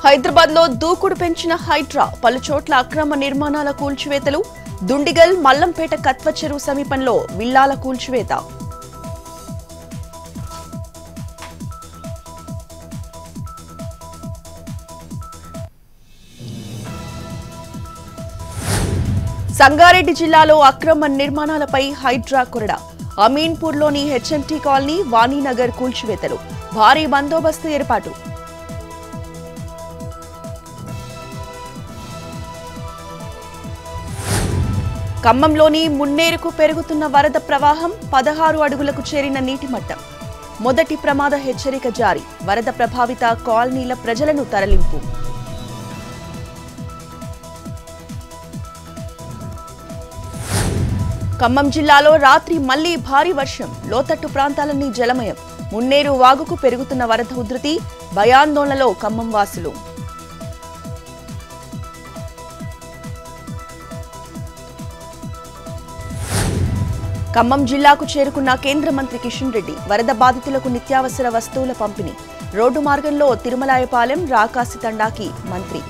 హైదరాబాద్ లో దూకుడు పెంచిన హైడ్రా పలుచోట్ల అక్రమ నిర్మాణాల కూల్చివేతలు దుండిగల్ మల్లంపేట కత్వ చెరువు సమీపంలో విల్లాల కూల్చివేత సంగారెడ్డి జిల్లాలో అక్రమ నిర్మాణాలపై హైడ్రా కొరడా అమీన్పూర్లోని హెచ్ఎంటీ కాలనీ వాణీనగర్ కూల్చివేతలు భారీ బందోబస్తు ఏర్పాటు ఖమ్మంలోని మున్నేరుకు పెరుగుతున్న వరద ప్రవాహం 16 అడుగులకు చేరిన నీటి మట్టం మొదటి ప్రమాద హెచ్చరిక జారీ వరద ప్రభావిత కాలనీల ప్రజలను తరలింపు ఖమ్మం జిల్లాలో రాత్రి మళ్లీ భారీ వర్షం లోతట్టు ప్రాంతాలన్నీ జలమయం మున్నేరు వాగుకు పెరుగుతున్న వరద ఉధృతి భయాందోళనలో ఖమ్మం వాసులు ఖమ్మం జిల్లాకు చేరుకున్న కేంద్ర మంత్రి కిషన్ రెడ్డి వరద బాధితులకు నిత్యావసర వస్తువుల పంపిణీ రోడ్డు మార్గంలో తిరుమలాయపాలెం రాకాసి తండాకి మంత్రి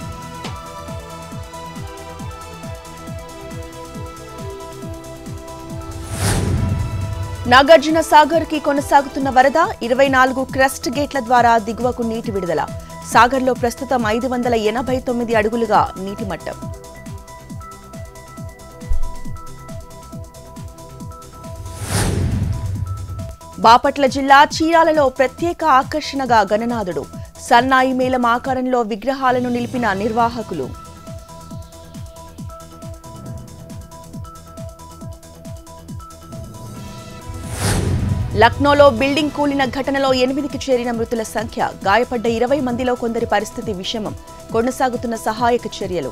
నాగార్జున సాగర్ కి కొనసాగుతున్న వరద 24 క్రస్ట్ గేట్ల ద్వారా దిగువకు నీటి విడుదల సాగర్లో ప్రస్తుతం 589 అడుగులుగా నీటి మట్టం బాపట్ల జిల్లా చీరాలలో ప్రత్యేక ఆకర్షణగా గణనాథుడు సన్నాయి మేళం ఆకారంలో విగ్రహాలను నిలిపిన నిర్వాహకులు లక్నోలో బిల్డింగ్ కూలిన ఘటనలో 8కి చేరిన మృతుల సంఖ్య గాయపడ్డ 20 మందిలో కొందరి పరిస్థితి విషమం కొనసాగుతున్న సహాయక చర్యలు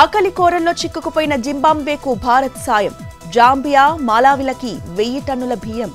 ఆకలి కోరల్లో చిక్కుకుపోయిన జింబాబ్వేకు భారత్ సాయం జాంబియా మాలావిలకి 1000 టన్నుల బియ్యం